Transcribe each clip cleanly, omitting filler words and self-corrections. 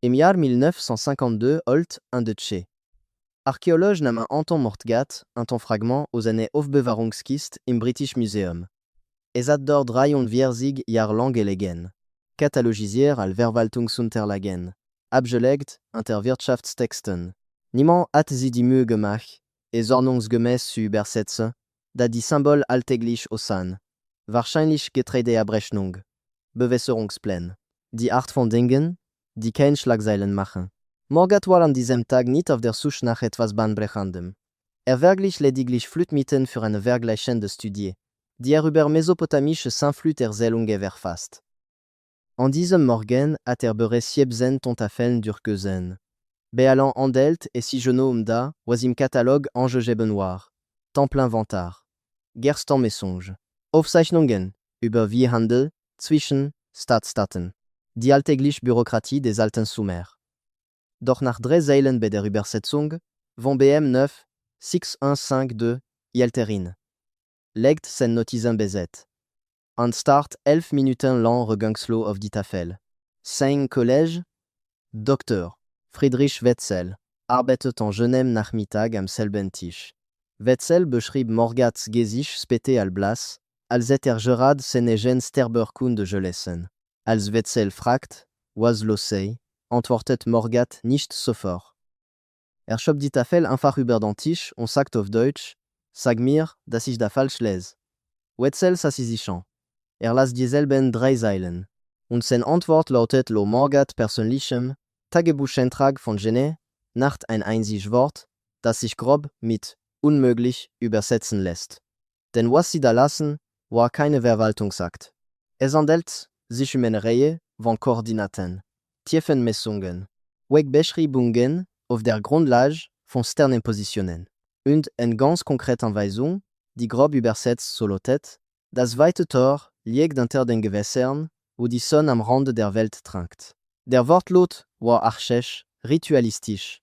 Im Jahr 1952 holt un Deutsche. Archéologe nam un Anton Mortgat, un ton fragment aux années Aufbewahrungskist im British Museum. Es hat dort 43 Jahr lang gelegen. Katalogisiert al Verwaltungsunterlagen. Abgelegt unter Wirtschaftstexten. Niemand hat sie die Mühe gemacht, es ordnungsgemäß zu übersetzen, da die Symbol alltäglich aussehen. Wahrscheinlich getreide Abrechnung. Bewässerungspläne. Die Art von Dingen, die kein Schlagzeilen machen. Morgat war an diesem Tag nicht auf der Suche nach etwas Bahnbrechendem. Wirklich lediglich Flutmitten für eine vergleichende Studie, die über mesopotamische Sintflut-Erzählungen verfasst. An diesem Morgen hat bereits 17 Tontafellen durchgesehen. Bealan handelt et si jeune da, was im Katalog angegeben war. Temple-Inventar. Gersten Messonge. Aufzeichnungen über wie Handel zwischen Stadtstaaten. Die alltägliche Bürokratie des alten Sumer. Doch nach 3 Zeilen bei der Übersetzung, von BM 9, 6152, Yalterin. Legt sen Notizen bezet. En start 11 Minuten lang regangslo auf die Tafel. Sein Collège, Dr. Friedrich Wetzel, arbeitet an jenem Nachmittag am selben Tisch. Wetzel beschrieb Morgats Gesicht später al Blas, als gerad seine Gen Sterberkunde gelessen. Als Wetzel fragt, was los sei, antwortet Morgat nicht sofort. Schob die Tafel einfach über den Tisch und sagt auf Deutsch, sag mir, dass ich da falsch lese. Wetzel s'assit sich an. Las dieselben 3 Zeilen. Und sein Antwort lautet lo Morgat persönlichem Tagebucheintrag von Gene, nach ein einzig Wort, das sich grob mit unmöglich übersetzen lässt. Denn was sie da lassen, war keine Verwaltungsakt. Es handelt sich eine Reihe von Koordinaten, Tiefenmessungen, Wegbeschreibungen auf der Grundlage von Sternenpositionen und eine ganz konkrete Anweisung, die grob übersetzt so lautet, das weite Tor liegt unter den Gewässern, wo die Sonne am Rande der Welt trankt. Der Wortlaut war archaisch, ritualistisch.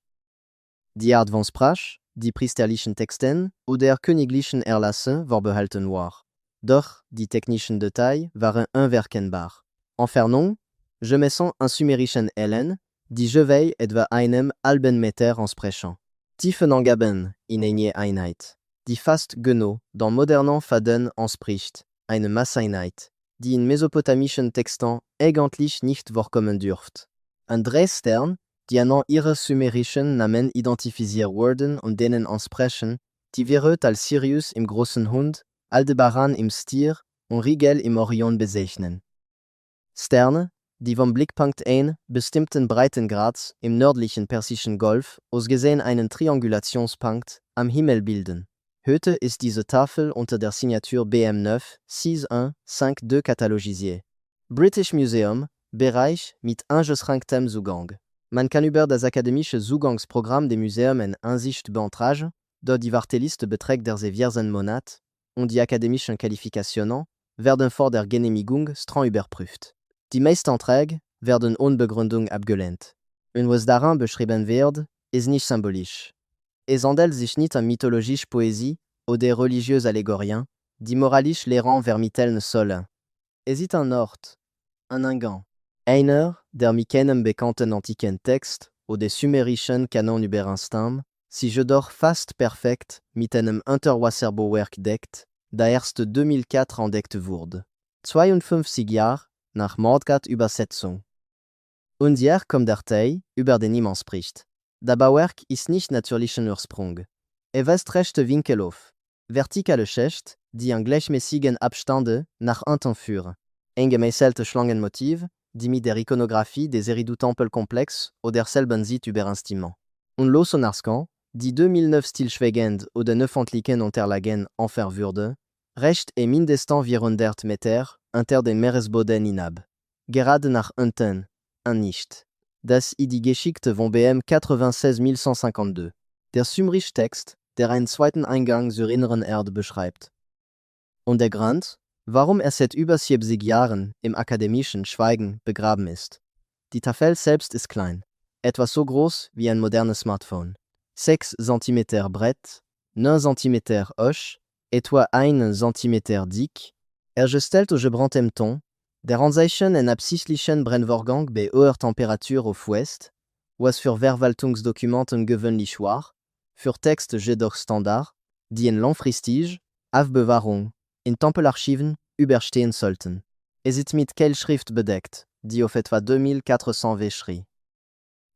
Die Art von Sprache, die priesterlichen Texten oder königlichen Erlasse vorbehalten war. Doch die technischen Details waren unverkennbar. Entfernung, gemessen an sumerischen Ellen, die Geweih etwa einem halben Meter entsprechen. Tiefenangaben in eine Einheit, die fast genau dans modernen Faden entspricht, eine Masseinheit, die in mesopotamischen Texten eigentlich nicht vorkommen dürft. An 3 Stern, die an ihre sumerischen Namen identifiziert wurden und denen entsprechen, die wird als Sirius im großen Hund, Aldebaran im Stier und Rigel im Orion bezeichnen. Sterne, die vom Blickpunkt ein bestimmten Breitengrads im nördlichen Persischen Golf aus gesehen einen Triangulationspunkt am Himmel bilden. Heute ist diese Tafel unter der Signatur BM9 6152 katalogisiert. British Museum, Bereich mit eingeschränktem Zugang. Man kann über das akademische Zugangsprogramm des Museums Einsicht beantragen, dort die Warteliste beträgt der 14 Monate und die akademischen Qualifikationen werden vor der Genehmigung streng überprüft. Die meisten Anträge werden ohne Begründung abgelehnt. Und was darin beschrieben wird, ist nicht symbolisch. Es handelt sich nicht an mythologische Poesie oder religiöse Allegorien, die moralisch Lehren vermitteln sollen. Es ist ein Ort, ein Eingang. Einer, der mit keinem bekannten antiken Text oder sumerischen Kanon übereinstammt, sich jedoch fast perfekt mit einem Unterwasserbauwerk deckt, das erst 2004 entdeckt wurde. 52 Jahre nach Morgat Übersetzung. Und hier kommt der Teil, über den niemand spricht. Das Bauwerk ist nicht natürlichen Ursprung. Weist rechte Winkel auf. Vertikale Schicht, die an gleichmäßigen Abstände nach unten führen. Ein gemeißeltes Schlangenmotiv, die mit der Ikonographie des Eridu-Tempelkomplex oder selben sieht übereinstimmen. Und los und Arskan, die 2009 stillschweigend oder öffentlichen Unterlagen entfernt wurde, recht mindestens 400 Meter unter den Meeresboden hinab. Gerade nach unten, ein nicht. Das ist die Geschichte von BM 86152. Der sumerische Text, der einen zweiten Eingang zur inneren Erde beschreibt. Und der Grund, warum er seit über 70 Jahren im akademischen Schweigen begraben ist. Die Tafel selbst ist klein, etwa so groß wie ein modernes Smartphone. 6 cm breit, 9 cm hoch, etwa 1 cm dick, gestellt au gebrauntem Ton, Der Anzeichen en absichtlichen Brennvorgang bei hoher Temperatur auf West, was für Verwaltungsdokumenten gewöhnlich war, für Texte jedoch Standard, die in langfristig, Aufbewahrung, in Tempelarchiven überstehen sollten. Es ist mit Keilschrift bedeckt, die auf etwa 2400 W schrie.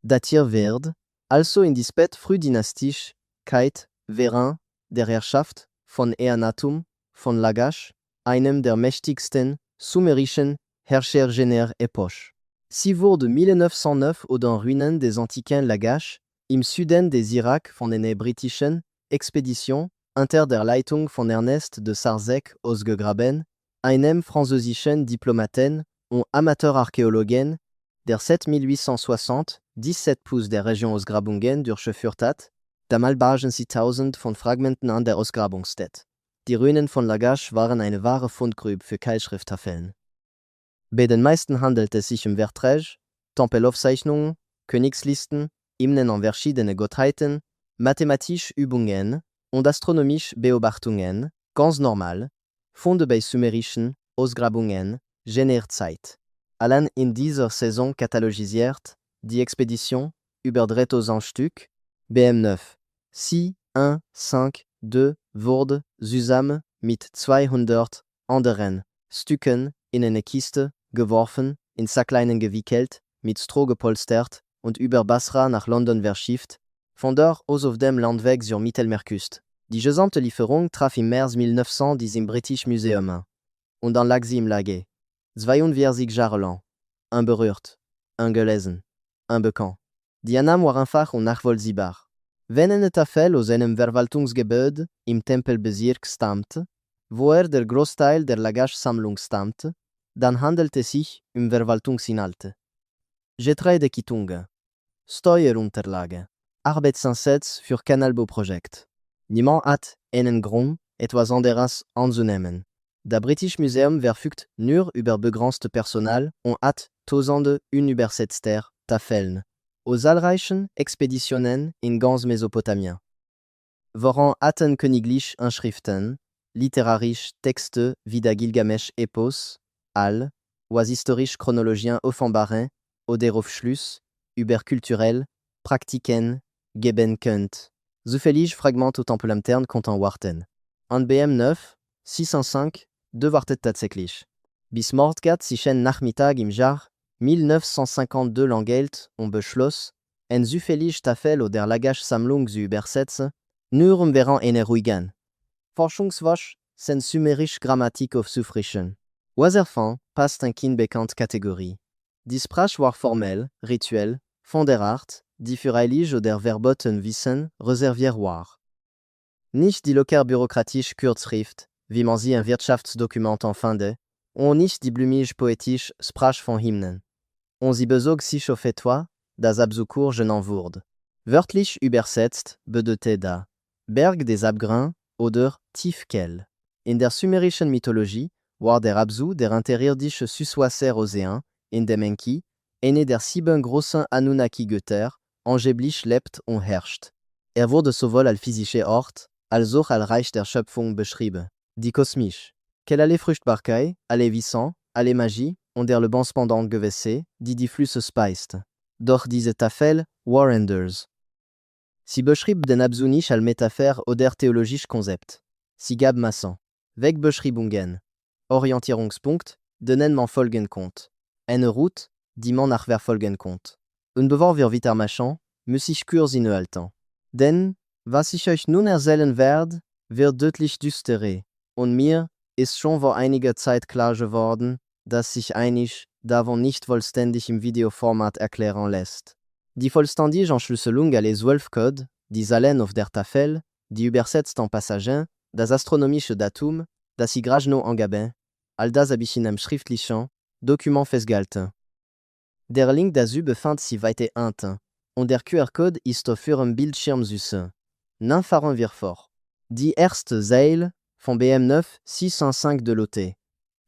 Datiert wird, also in die Spätfrühdynastischkeit, während der Herrschaft von Eannatum von Lagash, einem der mächtigsten sumerischen Herrscher jener Epoche. Sie wurde 1909 oder Ruinen des antiken Lagash, im Süden des Irak von einer britischen Expedition unter der Leitung von Ernest de Sarzec ausgegraben, einem französischen Diplomaten und Amateurarchäologen, der 7860 17 Pouces der Region Ausgrabungen durchgeführt hat, damals bargen sie tausend von Fragmenten an der Ausgrabungsstätte. Die Ruinen von Lagash waren eine wahre Fundgrube für Keilschrifttafeln. Bei den meisten handelt es sich um Verträge, Tempelaufzeichnungen, Königslisten, Hymnen an verschiedene Gottheiten, mathematische Übungen und astronomische Beobachtungen, ganz normal, Funde bei sumerischen Ausgrabungen jener Zeit. Allein in dieser Saison katalogisiert die Expedition über 3000 Stück, BM9, 6, 1, 5, 2 wurde zusammen mit 200 anderen Stücken in eine Kiste geworfen, in Sackleinen gewickelt, mit Stroh gepolstert und über Basra nach London verschifft, von dort aus auf dem Landweg zur Mittelmeerküste. Die gesamte Lieferung traf im März 1910 im British Museum ein. Und dann lag sie im Lager. 42 Jahre lang. Unberührt, ungelesen, unbekannt. Die Annahmen waren einfach unnachvollziehbar. Wenn eine Tafel aus einem Verwaltungsgebäude im Tempelbezirk stammte, woher der Großteil der Lagash-Sammlung stammte, dann handelt es sich um Verwaltungsinhalte. Getreidequittungen, Steuerunterlagen, Arbeitseinsätze für Kanalbauprojekt. Niemand hat einen Grund, etwas anderes anzunehmen. Das British Museum verfügt nur über begrenztes Personal und hat tausende unübersetzter Tafeln aus zahlreichen Expeditionen in ganz Mesopotamien. Woran hatten königliche Inschriften, literarische Texte wie der Gilgamesch-Epos, was historische Chronologien offenbaren oder Aufschluss über kulturelle Praktiken geben könnt. Zufällig Fragmente au Temple interne konnten warten. An BM9, 605, wartet tatsächlich. Bis Mordgat sich en Nachmittag im Jahr 1952 langelt und beschloss, en zufällig Tafel oder Lagash-Sammlung zu übersetzen, nur während einer ruhigen Forschungswoche sen sumerische Grammatik aufzufrischen. Was erfand, passt in keine bekannte Kategorie. Die Sprache war formell, rituell, von der Art, die für heilig oder verboten Wissen reserviert war. Nicht die locker bürokratische Kurzschrift, wie man sie in Wirtschaftsdokumenten findet, und nicht die blumige poetische Sprache von Hymnen. Und sie bezog sich auf etwas, das Abzukur genannt wurde. Wörtlich übersetzt bedeutete das Berg des Abgründs oder Tiefquelle. In der sumerischen Mythologie war der Abzu der unterirdische Süßwasser Ozean, in dem Enki, eine der 7 großen Anunnaki-Götter, angeblich lebt und herrscht. Wurde sowohl als physischer Ort, als auch als Reich der Schöpfung beschrieben. Die kosmisch. Quelle alle Fruchtbarkeit, alle Wissen, alle Magie und der Lebenspendant Gewässer, die Flüsse speist. Doch diese Tafel war anders. Sie beschrieb den Abzu nicht als Metapher oder theologisch Konzept. Sie gab Massen. Wegbeschreibungen. Orientierungspunkt, denen man folgen konnte. Eine Route, die man nachher folgen konnte. Und bevor wir weitermachen, muss ich kurz innehalten. Denn, was ich euch nun erzählen werde, wird deutlich düsterer. Und mir ist schon vor einiger Zeit klar geworden, dass sich einig davon nicht vollständig im Videoformat erklären lässt. Die vollständige Entschlüsselung alle 12 Code, die Zahlen auf der Tafel, die übersetzt en Passagen, das astronomische Datum, das Igrajno angeben, all das habe ich in einem schriftlichen Dokument festgehalten. Der Link dazu befindet sich weiter unten, und der QR-Code ist auf Ihrem Bildschirm zu sehen. Nun fahren wir fort. Die erste Zeile von BM9 605 de Lotte.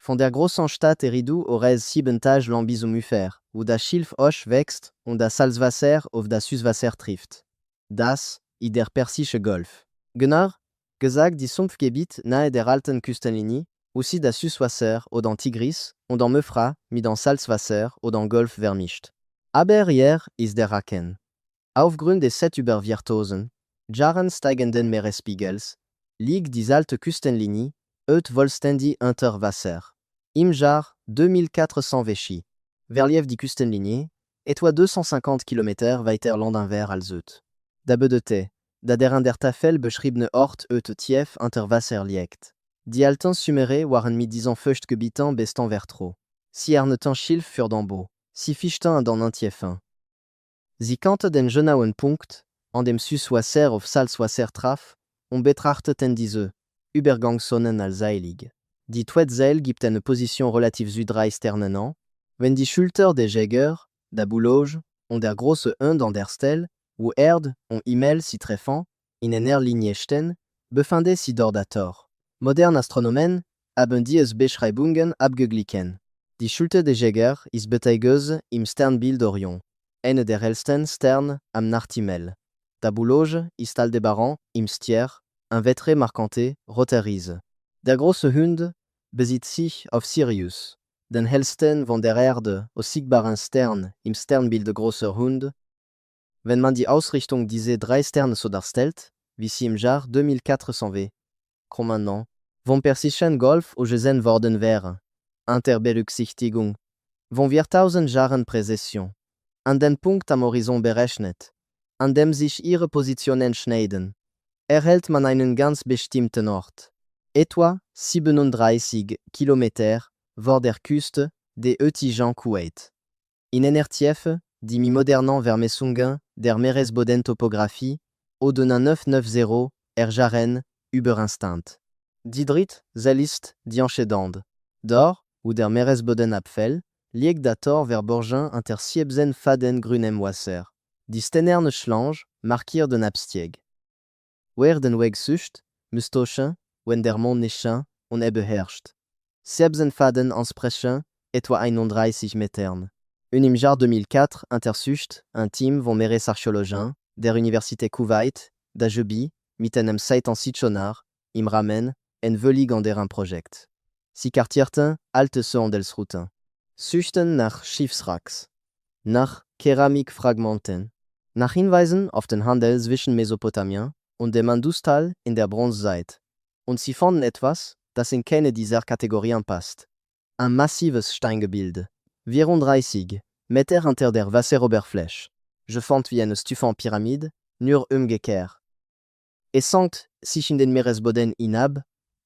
Von der großen Stadt Eridu Orez 7 Tage lang bis Ufer, wo das Schilf hoch wächst und das Salzwasser auf das Süßwasser trifft. Das ist der Persische Golf. Genau gesagt die Sumpfgebiet nahe der alten Küstenlinie, aussi das Süßwasser oder Tigris und am Meufra mit am Salzwasser oder am Golf vermischt. Aber hier ist der Haken. Aufgrund des übervirtuosen, Jahren steigenden Meeresspiegels liegt die alte Küstenlinie heute vollständig unter Wasser. Im Jahr 2400 Vichy, verlief die Küstenlinie, etwa 250 km weiter landinwärts als heute. Da bedeutet, da der an der Tafel beschriebene Ort heute tief unter Wasser liegt. Die alten Sumere waren mit diesen Feuchtgebieten besten vertro. Sie erneten Schilf für den Bo, sie fischten dans un Tiefen. Sie kannten den genauen Punkt, an dem Süßwasser auf Salzwasser traf, und betrachteten diese Übergangszonen als heilig. Die Tweetzeil gibt eine Position relativ südreisternen an, wenn die Schulter des Jäger, der Boulogne und der große Hund an der Stelle, wo Erde und Himmel sich treffen, in einer Linie stehen, befanden sie dort à tort. Moderne Astronomen haben diese Beschreibungen abgeglichen. Die Schulter des Jäger ist beteiliget im Sternbild Orion, einer der hellsten Sterne am Nachthimmel. Der Boulogne ist Aldebaran im Stier, ein Wetter marquante Rotarise. Der große Hund besitzt sich auf Sirius, den hellsten von der Erde aus siegbaren Stern im Sternbild großer Hund. Wenn man die Ausrichtung dieser drei Sterne so darstellt, wie sie im Jahr 2400 v. Maintenant, vom Persischen Golf gesehen worden wäre, unter Berücksichtigung von 4000 Jahren Präzession, an den Punkt am Horizont berechnet, an dem sich ihre Positionen schneiden, erhält man einen ganz bestimmten Ort, etwa 37 Kilometer vor der Küste des heutigen Kuwait. In einer Tiefe, die mit modernen Vermessungen der Meeresbodentopographie oder 990 Jahre über Instant. Die dritte ist die Enchedande. Dort, wo der Meeresboden abfällt, liegt der Tor vers Borgen unter 17 faden grünem Wasser. Die steinerne Schlange markiert den Abstieg. Wer den Weg sucht, muss tauschen, wenn der Mond nicht scheint und beherrscht. 17 faden entsprechen etwa 31 Metern. Und im Jahr 2004 untersucht ein Team von Meeresarchäologen der Universität Kuwait, d'Ajebi, mit einem Seitensichtsonar, im Rahmen ein völlig anderes Projekt. Sie kartierten alte Handelsrouten, suchten nach Schiffswracks, nach Keramikfragmenten, nach Hinweisen auf den Handel zwischen Mesopotamien und dem Industal in der Bronzezeit. Und sie fanden etwas, das in keine dieser Kategorien passt. Ein massives Steingebilde, 34 Meter unter der Wasseroberfläche, geformt wie eine Stufenpyramide, nur umgekehrt. Es sank sich in den Meeresboden hinab,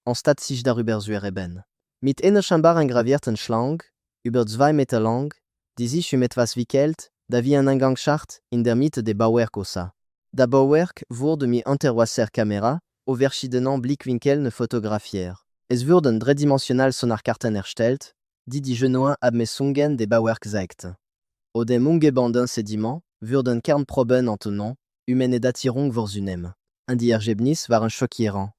anstatt sich darüber zu erheben. Mit einer scheinbar engravierten Schlange, über 2 Meter lang, die sich etwas wickelt, da wie ein Eingangsschacht in der Mitte des Bauwerks aussah. Das Bauwerk wurde mit Unterwasserkamera auf verschiedenen Blickwinkeln fotografiert. Es wurden dreidimensionale Sonarkarten erstellt, die genaue Abmessungen des Bauwerks zeigten. Aus dem umgebenden Sediment wurden Kernproben entnommen, eine Datierung vorzunehmen. Und die Ergebnisse waren schockierend.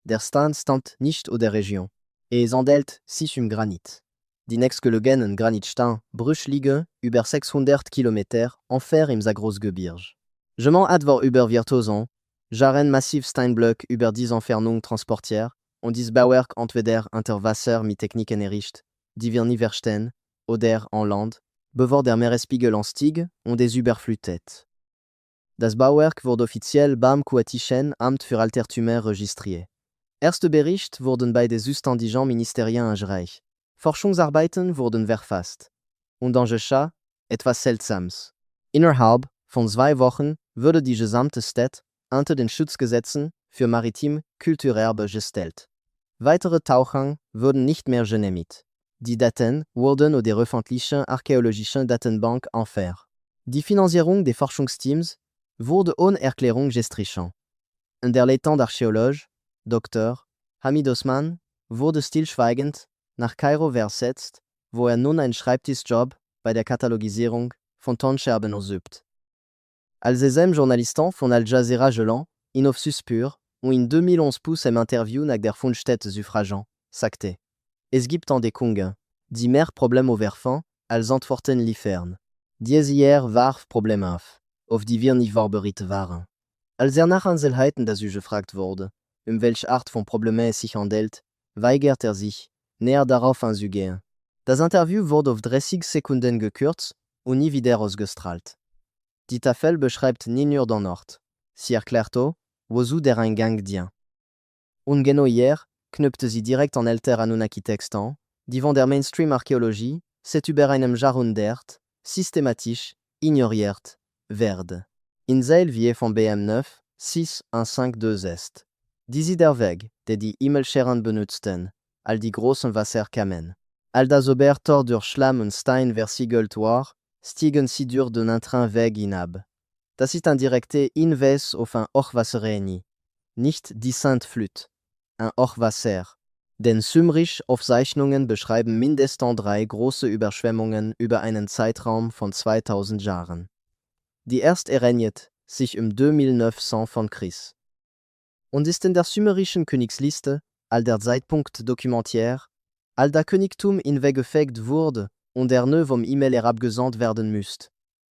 Der Stein stand nicht in der Region. Es handelt sich Granit. Die nächstgelegenen Granitsteine Brüch liegen über 600 Kilometer entfernt im Zagros-Gebirge. Je m'en advor über virtuosen, Jaren massiv Steinblöcke über diese Entfernung transportiert und dieses Bauwerk entweder unter Wasser mit Techniken errichtet, die wir nie verstehen, oder en Land, bevor der Meeresspiegel anstieg und es überflutet. Das Bauwerk wurde offiziell beim Kuwaitischen Amt für Altertümer registriert. Erste Berichte wurden bei den zuständigen Ministerien eingereicht. Forschungsarbeiten wurden verfasst. Und dann geschah etwas Seltsames. Innerhalb von 2 Wochen wurde die gesamte Stadt unter den Schutzgesetzen für maritim Kulturerbe gestellt. Weitere Tauchungen wurden nicht mehr genehmigt. Die Daten wurden aus der öffentlichen archäologischen Datenbank entfernt. Die Finanzierung des Forschungsteams wurde ohne Erklärung gestrichen. Und der leitende Archäologe, Dr. Hamid Osman, wurde stillschweigend nach Kairo versetzt, wo nun einen Schreibtischjob bei der Katalogisierung von Tonscherben ausübt. Als SM-Journalisten von Al Jazeera gelang, in auf Suspur und in 2011 pousse im Interview nach der Fundstätte Suffragan, sagte: Es gibt Entdeckungen, die mehr Probleme aufwerfen, als Antworten liefern. Diese hier warf Probleme auf die wir nicht vorbereitet waren. Als nach Einzelheiten dazu gefragt wurde, welche Art von Probleme es sich handelt, weigert sich, näher darauf einzugehen. Das Interview wurde auf 30 Sekunden gekürzt und nie wieder ausgestrahlt. Die Tafel beschreibt nie nur den Ort. Sie erklärt auch, wozu der Eingang dient. Und genau hier knüpfte sie direkt an älter Anunnaki-Text an, die von der Mainstream-Archäologie set über einem Jahrhundert systematisch ignoriert werden. In Seil wie von BM9 6152 ist. Diese der Weg, der die Himmelscheren benutzten, all die großen Wasserkammern. All das Obertor durch Schlamm und Stein versiegelt war, stiegen sie durch den anderen Weg hinab. Das ist ein direkter Hinweis auf ein Hochwasserreini, nicht die Sintflut, ein Hochwasser. Denn sumerische Aufzeichnungen beschreiben mindestens 3 große Überschwemmungen über einen Zeitraum von 2000 Jahren. Die erste ereignet sich 2900 von Christ. Und ist in der sumerischen Königsliste, all der Zeitpunkt dokumentiert, all der Königtum hinweggefegt wurde und der neu vom Himmel herabgesandt werden müsste.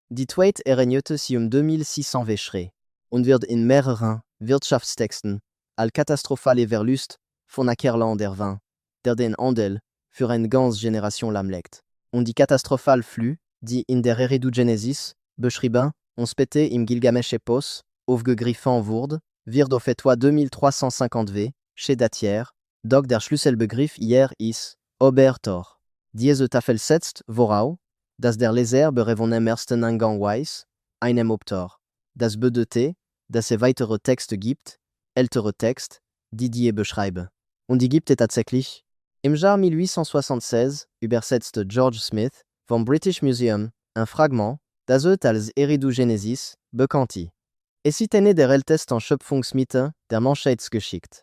Die zweite ereignete sich 2600 Wäschre und wird in mehreren Wirtschaftstexten all katastrophale Verlust von Ackerland erwähnt, der den Handel für eine ganze Generation lahmlegt. Und die katastrophale Flü, die in der Eridu-Genesis beschrieben und später im Gilgamesch-Epos aufgegriffen wurde, wird auf etwa 2350 w chez Datier, doch der Schlüsselbegriff hier ist Obertor. Diese Tafel setzt voraus, dass der Leser bereits im ersten Eingang weiß, einem Optor. Das bedeutet, dass es weitere Texte gibt, ältere Texte, die beschreiben. Und die gibt es tatsächlich. Im Jahr 1876 übersetzte George Smith vom British Museum ein Fragment, das als Eridu-Genesis bekannt ist. Es ist eine der ältesten Schöpfungsmythen der Menschheitsgeschichte.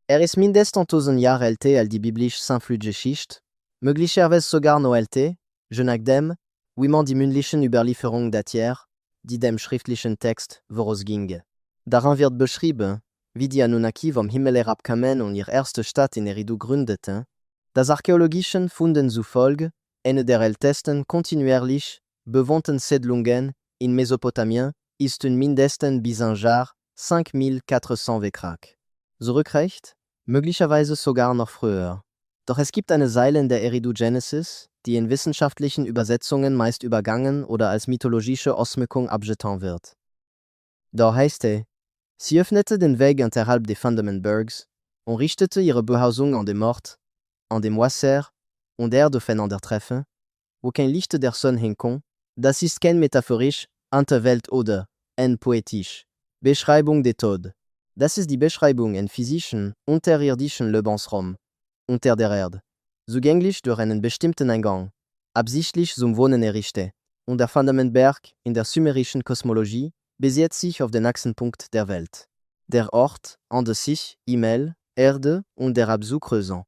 Ist mindestens 1000 Jahre älter als die biblische Sintflut-Geschichte, möglicherweise sogar noch älter, je nachdem, wie man die mündlichen Überlieferungen datiert, die dem schriftlichen Text vorausgingen. Darin wird beschrieben, wie die Anunnaki vom Himmel herabkamen und ihre erste Stadt in Eridu gründeten, das archäologischen Funden zufolge eine der ältesten kontinuierlich bewohnten Siedlungen in Mesopotamien ist mindestens bis ein Jahr 5400 w. Zurückreicht, möglicherweise sogar noch früher. Doch es gibt eine Seile in der Eridu-Genesis, die in wissenschaftlichen Übersetzungen meist übergangen oder als mythologische Ausmückung abgetan wird. Da heißt es, sie öffnete den Weg unterhalb des Fundamenbergs und richtete ihre Behausung an dem Ort, an dem Wasser und Erde voneinander treffen, wo kein Licht der Sonne hinkommt. Das ist kein metaphorisch, Welt oder ein poetisch Beschreibung des Todes. Das ist die Beschreibung in physischen, unterirdischen Lebensraum, unter der Erde, zugänglich durch einen bestimmten Eingang, absichtlich zum Wohnen errichtet. Und der Fundamentberg in der sumerischen Kosmologie basiert sich auf den Achsenpunkt der Welt. Der Ort, an der sich Himmel, Erde und der Abzug kreuzen.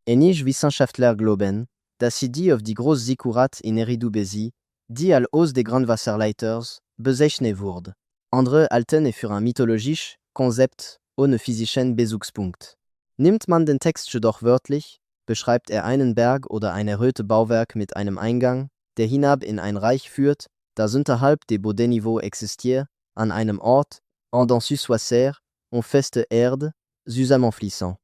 Einige Wissenschaftler glauben, dass sie die auf die große Zikurat in Eridu besi, die als Haus des Grundwasserleiters bezeichnet wurde. Andere halten es für ein mythologisches Konzept ohne physischen Bezugspunkt. Nimmt man den Text jedoch wörtlich, beschreibt er einen Berg oder ein erhöhtes Bauwerk mit einem Eingang, der hinab in ein Reich führt, das unterhalb des Bodenniveaux existiert, an einem Ort, en dans Wasser und feste Erde, süßament fließend.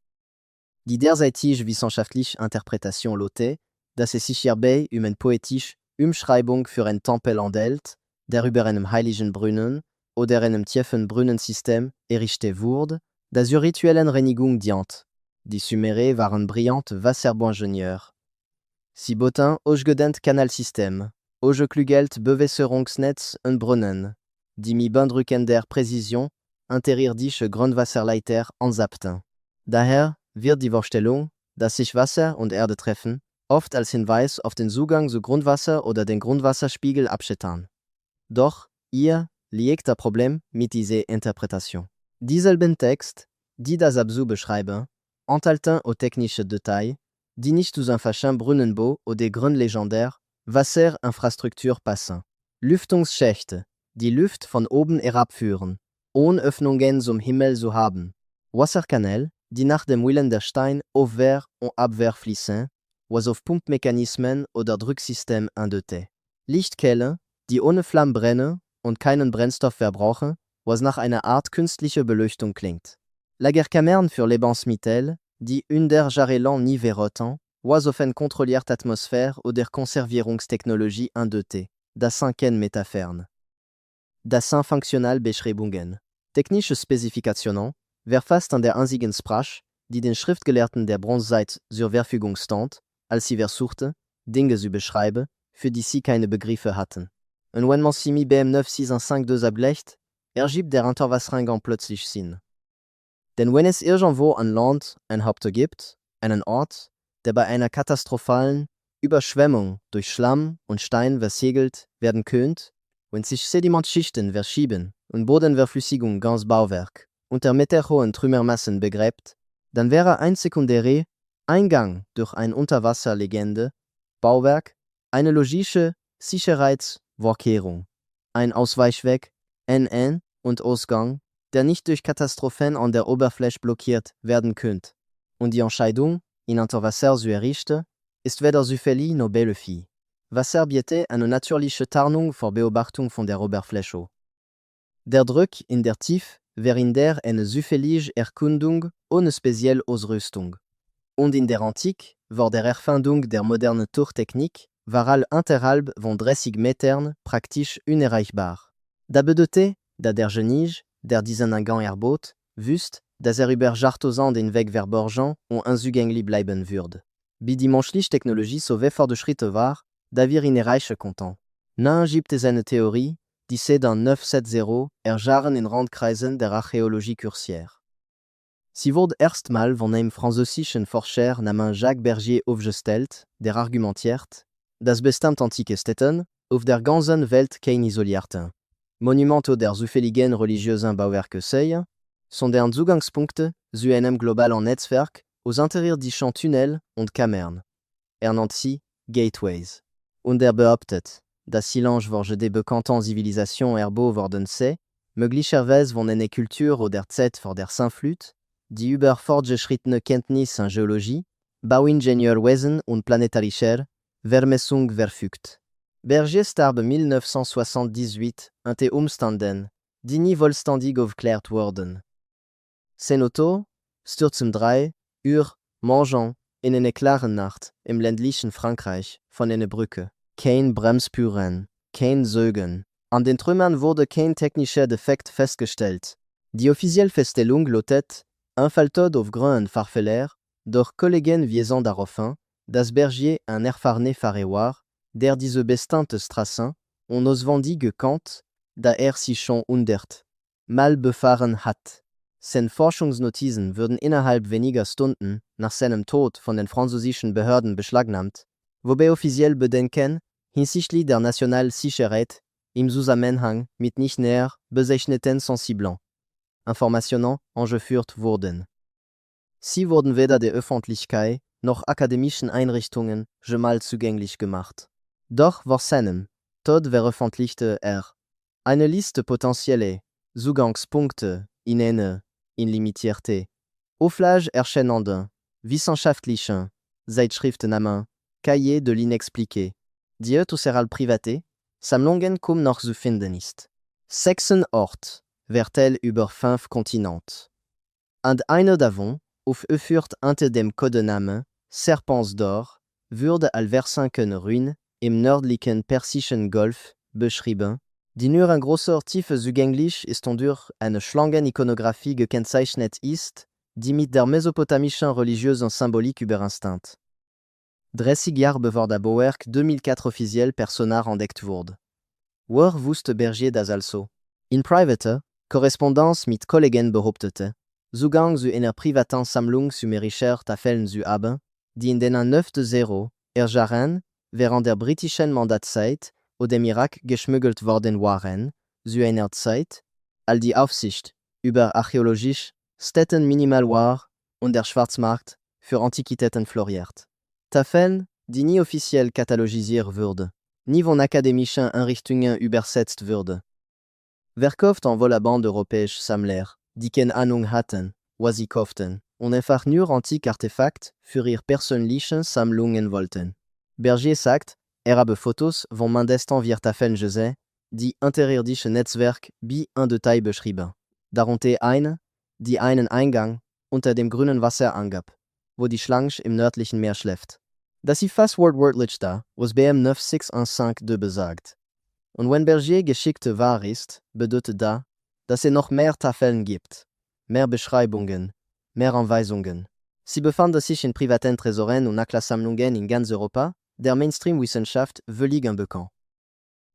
Die derzeitige wissenschaftliche Interpretation lautet, dass es sich hierbei eine poetische Umschreibung für ein Tempel handelt, der über einem heiligen Brunnen oder einem tiefen Brunnensystem errichtet wurde, das zur rituellen Reinigung dient. Die Sumerer waren brillante Wasserbauingenieurs. Sie boten ausgedehnte Kanalsysteme, ausgeklügelte Bewässerungsnetz und Brunnen, die mit beeindruckender Präzision unterirdische Grundwasserleiter ansappten. Daher wird die Vorstellung, dass sich Wasser und Erde treffen, oft als Hinweis auf den Zugang zu Grundwasser oder den Grundwasserspiegel abschätzen. Doch hier liegt das Problem mit dieser Interpretation. Dieselben Texte, die das Abzug beschreiben, enthalten auch technische Details, die nicht zu einfachen Brunnenbau oder grundlegendären Wasserinfrastruktur passen. Lüftungsschächte, die Luft von oben herabführen, ohne Öffnungen zum Himmel zu haben. Wasserkanäle, die nach dem Willen der Stein aufwärts und abwärts fließen, was auf Pumpmechanismen oder Drucksystem eindeuten. Lichtquellen, die ohne Flamme brennen und keinen Brennstoff verbrauchen, was nach einer Art künstlicher Beleuchtung klingt. Lagerkammern für Lebensmittel, die under Jarelan nie verotan, was offen kontrolliert Atmosphäre oder Konservierungstechnologie 1-2T, das 5 Metafern. Das sind Funktional Beschreibungen. Technische Spezifikationen, verfasst an der einzigen Sprache, die den Schriftgelehrten der Bronzezeit zur Verfügung stand, als sie versuchte, Dinge zu beschreiben, für die sie keine Begriffe hatten. Und wenn man sie mit BM 96152 abgleicht, ergibt der Interwassereingang plötzlich Sinn. Denn wenn es irgendwo ein Land, ein Haupt gibt, einen Ort, der bei einer katastrophalen Überschwemmung durch Schlamm und Stein versiegelt werden könnte, wenn sich Sedimentschichten verschieben und Bodenverflüssigung ganz Bauwerk unter meterhohen Trümmermassen begräbt, dann wäre ein sekundärer Eingang durch ein Unterwasserlegende, Bauwerk, eine logische Sicherheitsvorkehrung, ein Ausweichweg, Ein- und Ausgang, der nicht durch Katastrophen an der Oberfläche blockiert werden könnte. Und die Entscheidung, in Unterwasser zu errichten, ist weder zufällig noch Bellefie. Wasser bietet eine natürliche Tarnung vor Beobachtung von der Oberfläche. Der Druck in der Tiefe wäre in der eine zufällige Erkundung ohne spezielle Ausrüstung. Und in der Antike war der Erfindung der modernen Tourtechnik varal unterhalb von 30 Metern praktisch unerreichbar. Da bedeutet, dass der Genige, der diesen Eingang erbot, wusste, dass über Jahrtausende hinweg verborgen und unzugänglich bleiben würde. Wie die menschliche Technologie so fortgeschritten war, da wir ihn erreichen konnten. Nun gibt es eine Theorie, die seit 970 Jahren in Randkreisen der Archäologie kursiert. Sie wurde erstmal von einem französischen Forscher namens Jacques Bergier aufgestellt, der argumentiert, dass bestimmte antike Städte auf der ganzen Welt kein isolierten Monumente der zufälligen religiösen Bauwerke seien, sondern Zugangspunkte zu einem globalen Netzwerk aus unterirdischen Tunnels und Kammern. Nennt sie Gateways. Und behauptet, dass sie lange vor der bekannten Zivilisation erbo worden sei, möglicherweise von einer Kultur oder Zeit vor der Sintflut, die über fortgeschrittene Kenntnisse in Geologie, Bauingenieurwesen und planetarischer Vermessung verfügt. Bergier starb 1978 unter Umständen, die nie vollständig aufgeklärt wurden. Sein Auto stürzte 3 Uhr morgens in einer klaren Nacht im ländlichen Frankreich von einer Brücke. Kein Bremsspuren, kein Sägen. An den Trümmern wurde kein technischer Defekt festgestellt. Die offizielle Feststellung lautet, Unfalltod aufgrund Fahrfehler, doch Kollegen wiesen darauf hin, dass Bergier ein erfahrener Fahrer war, der diese bestimmte Straßen und auswendig gekannt, da sie schon 100 Mal befahren hat. Seine Forschungsnotizen würden innerhalb weniger Stunden nach seinem Tod von den französischen Behörden beschlagnahmt, wobei offiziell Bedenken hinsichtlich der Nationalsicherheit im Zusammenhang mit nicht näher bezeichneten sensiblen Informationen angeführt wurden. Sie wurden weder der Öffentlichkeit noch akademischen Einrichtungen jemals zugänglich gemacht. Doch vor seinem Tod veröffentlichte eine Liste potenzieller Zugangspunkte in eine limitierte Auflage erscheinenden wissenschaftlichen Zeitschrift namens Cahiers de l'inexpliqué, die aus private Sammlungen kaum noch zu finden ist. 6 Ort vertell über 5 Kontinente. Und eine davon, aufgeführt unter dem Codenamen Serpents d'Or, wurde als versunken Ruine im nördlichen Persischen Golf beschrieben, die nur in großer Tiefe zugänglich ist und durch eine Schlangenikonographie gekennzeichnet ist, die mit der mesopotamischen religiösen Symbolik übereinstimmt. 30 Jahre bevor das Bauwerk 2004 offiziell per Sonar entdeckt wurde. Woher wusste Bergier das also? In private Korrespondenz mit Kollegen behauptete, Zugang zu einer privaten Sammlung sumerischer Tafeln zu haben, die in den 9-0 Jahren während der britischen Mandatszeit oder im Irak geschmuggelt worden waren, zu einer Zeit, als die Aufsicht über archäologische Stätten minimal war und der Schwarzmarkt für Antiquitäten floriert. Tafeln, die nie offiziell katalogisiert wurde, nie von akademischen Einrichtungen übersetzt wurde. Verkauft en Volaband europäische Sammler, die keine Ahnung hatten, was sie kauften, und einfach nur antike Artefakte für ihre persönlichen Sammlungen wollten. Bergier sagt, habe Fotos von mindestens 4 Tafeln gesehen, die unterirdische Netzwerk wie en Detail beschrieben. Darunter eine, die einen Eingang unter dem grünen Wasser angab. wo die Schlange im nördlichen Meer schläft. Dass sie fast wortwörtlich da, was BM 96152 besagt. Und wenn Berger geschickte wahr ist, bedeutet da, dass noch mehr Tafeln gibt, mehr Beschreibungen, mehr Anweisungen. Sie befanden sich in privaten Tresoren und Nachlasssammlungen in ganz Europa, der Mainstream-Wissenschaft völlig unbekannt.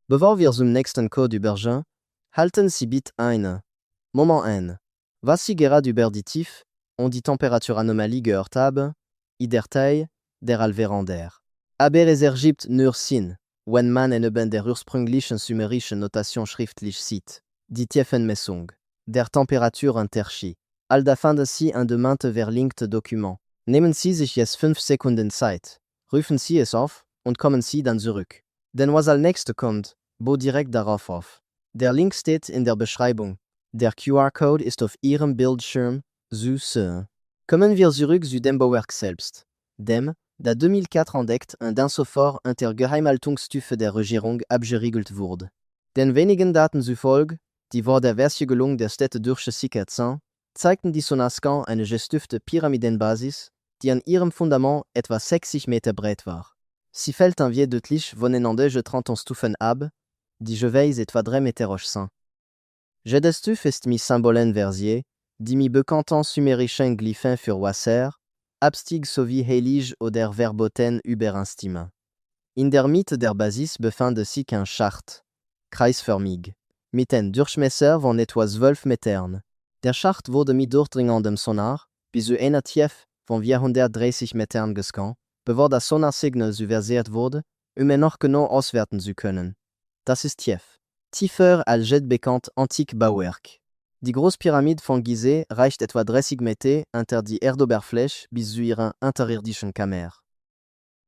Bevor wir zum nächsten Code übergehen, halten Sie bitte ein. Moment 1. Was Sie gerade über die Tief- und die Temperaturanomalie gehört haben, in der Teil der Alverander. Aber es ergibt nur Sinn, wenn man neben der ursprünglichen sumerischen Notation schriftlich sieht. Die Tiefenmessung der Temperaturunterschied. All da fanden Sie ein demnächst verlinkte Dokument. Nehmen Sie sich jetzt 5 Sekunden Zeit, rufen Sie es auf und kommen Sie dann zurück. Denn was als nächstes kommt, baut direkt darauf auf. Der Link steht in der Beschreibung. Der QR-Code ist auf Ihrem Bildschirm zu sehen. Kommen wir zurück zu dem Bauwerk selbst. Dem, da 2004 entdeckt und dann sofort unter Geheimhaltungsstufe der Regierung abgeriegelt wurde. Den wenigen Daten zufolge, die vor der Versiegelung der Städte durchgesickert sind, zeigten die Sonascan eine gestufte Pyramidenbasis, die an ihrem Fundament etwa 60 Meter breit war. Sie fällt envier deutlich voneinander 30 Stufen ab, die jeweils etwa 3 Meter hoch sind. Jede Stufe ist mit Symbolen versiert, die mit bekannten sumerischen Glyphen für Wasser, Abstieg sowie heilig oder Verboten übereinstimmen. In der Mitte der Basis befindet sich ein Schacht, kreisförmig, mit einem Durchmesser von etwa 12 Metern. Der Schacht wurde mit durchdringendem Sonar bis zu einer Tiefe von 430 Metern gescannt, bevor das Sonarsignal übersät wurde, noch genau auswerten zu können. Das ist tief. Tiefer als jet bekannt Antik-Bauwerk. Die Großpyramide von Gizeh reicht etwa 30 Meter unter die Erdoberfläche bis zu ihrer unterirdischen Kammer.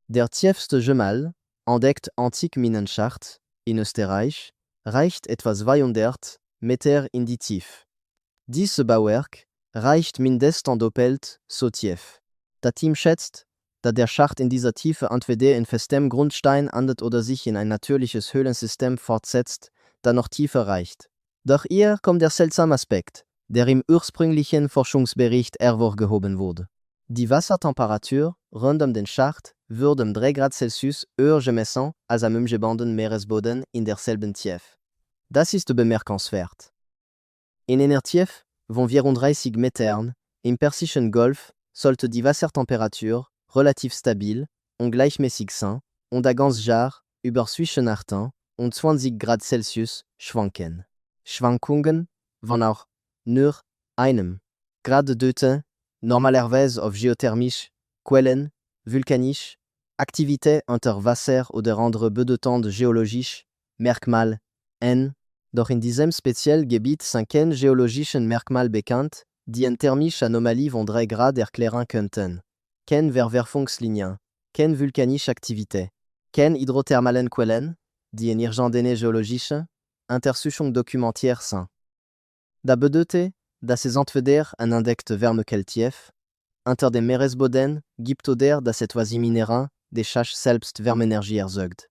Der tiefste Gemal, entdeckt Antik-Minenschacht in Österreich, reicht etwa 200 Meter in die Tiefe. Dieses Bauwerk reicht mindestens doppelt so tief. Das Team schätzt, dass der Schacht in dieser Tiefe entweder in festem Grundstein endet oder sich in ein natürliches Höhlensystem fortsetzt, das noch tiefer reicht. Doch hier kommt der seltsame Aspekt, der im ursprünglichen Forschungsbericht hervorgehoben wurde. Die Wassertemperatur rund den Schacht wird 3 Grad Celsius höher gemessen als am umgebenden Meeresboden in derselben Tiefe. Das ist bemerkenswert. In einer Tiefe von 34 Metern im Persischen Golf sollte die Wassertemperatur relativ stabil und gleichmäßig sein und ein ganz Jahr über zwischen 18 und 20 Grad Celsius schwanken. Schwankungen von auch nur einem Grad deuten normalerweise auf geothermische Quellen, vulkanische Aktivität unter Wasser oder andere bedeutende geologische Merkmale n. Doch in diesem speziellen Gebiet sind keine geologischen Merkmale bekannt, die eine thermische Anomalie von 3 Grad erklären könnten. Keine Verwerfungslinien, keine vulkanische Aktivität, keine hydrothermalen Quellen, die in irgendeine geologische Untersuchung dokumentiert sind. Das bedeutet, dass es entweder eine entdeckte Wärmequelle tief, unter dem Meeresboden gibt oder dass etwas im Inneren des Schachts selbst Wärmeenergie erzeugt.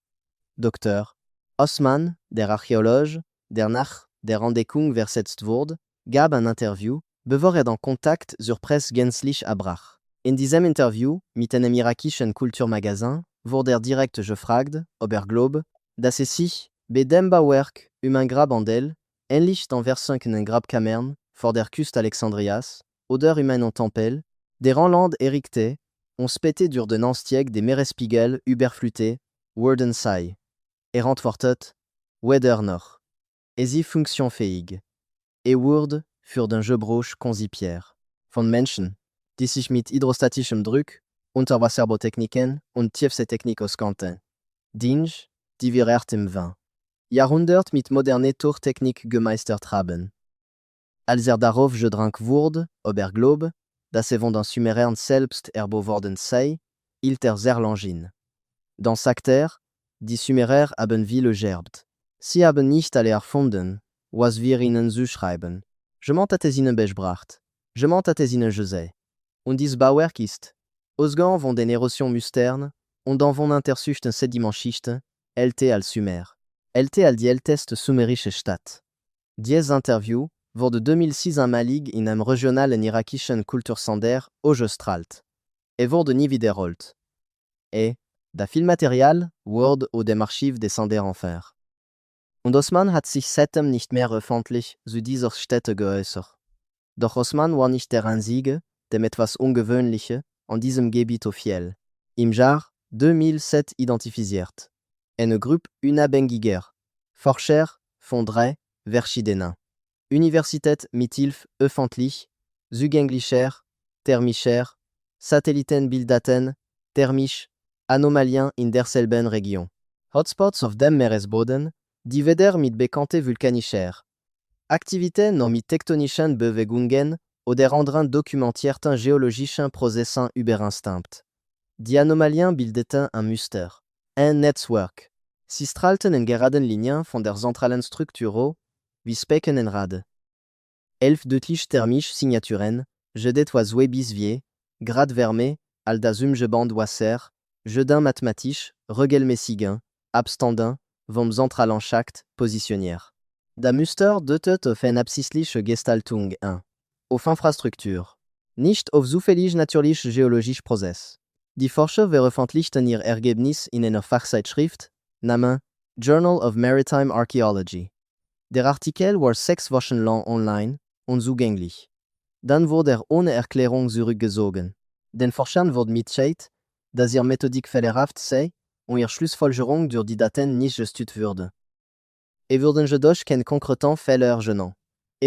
Dr. Osman, der Archäologe, der nach der Entdeckung versetzt wurde, gab ein Interview, bevor den Kontakt zur Presse gänzlich abbrach. In diesem Interview mit einem irakischen Kulturmagazin wurde direkt gefragt, ob glaube, dass es sich bei dem Bauwerk ein Grab handelt, ähnlich den versunkenen Grabkammern vor der Küste Alexandrias oder einen Tempel, deren Land errichtet und später durch den Anstieg des Meeresspiegel überflutet worden sei. Antwortet, weder noch. Es ist funktionsfähig. Wurde für den Gebruch konzipiert. Von Menschen, die sich mit hydrostatischem Druck, Unterwasserbautechniken und Tiefseetechnik auskennen. Dinge, die wir erst im 20. Jahrhundert mit moderner Tourtechnik gemeistert haben. Als darauf gedrängt wurde, ob glaube, dass von den Sumeriern selbst erbaut worden sei, hielt sehr lange. Dans Sakter, die Sumerer haben viele gerbt. Sie haben nicht alle erfunden, was wir ihnen zuschreiben. Jemand hat es ihnen beigebracht. Jemand hat es ihnen gesagt. Und dies Bauwerk ist, ausgegangen von den Erosion Mustern und dann von untersuchten Sedimentschichten, älter als Sumer. Älter als die älteste sumerische Stadt. Dieses Interview wurde 2006 einmalig in einem regionalen irakischen Kultursender ausgestrahlt. wurde nie wiederholt. Das Filmmaterial wurde aus dem Archiv des Enfer. Und Osman hat sich seitdem nicht mehr öffentlich zu dieser Stätte geäußert. Doch Osman war nicht der Einzige, dem etwas Ungewöhnliche an diesem Gebiet auffiel. Im Jahr 2007 identifiziert. Eine Gruppe unabhängiger Forscher von 3 verschiedenen Universitäten mithilfe öffentlich zugänglicher thermischer Satellitenbilddaten thermisch Anomalien in derselben Region. Hotspots auf dem Meeresboden, die weder mit bekannten vulkanischer Aktivitäten noch mit tektonischen Bewegungen oder anderen dokumentierten geologischen Prozessen übereinstimmt. Die Anomalien bildeten ein Muster, ein Netzwerk. Sie strahlten in geraden Linien von der zentralen Struktur wie Specken en Rad. 11 deutliche thermische Signaturen, je d'étoiles bis grad wärme, all das Umgeband Wasser, jedin mathematisch, regelmäßigen, Abstanden, vom zentralen Schacht positioniert. Das Muster deutet auf eine absichtliche Gestaltung an. Auf Infrastruktur. Nicht auf zufällig natürliche geologische Prozess. Die Forscher veröffentlichten ihr Ergebnis in einer Fachzeitschrift, namens Journal of Maritime Archaeology. Der Artikel war 6 Wochen lang online und zugänglich. Dann wurde er ohne Erklärung zurückgezogen. Den Forschern wurde mitgeteilt, dass ihre Methodik fehlerhaft sei und ihre Schlussfolgerung durch die Daten nicht gestützt wurde. Wurden jedoch keine konkreten Fehler genannt.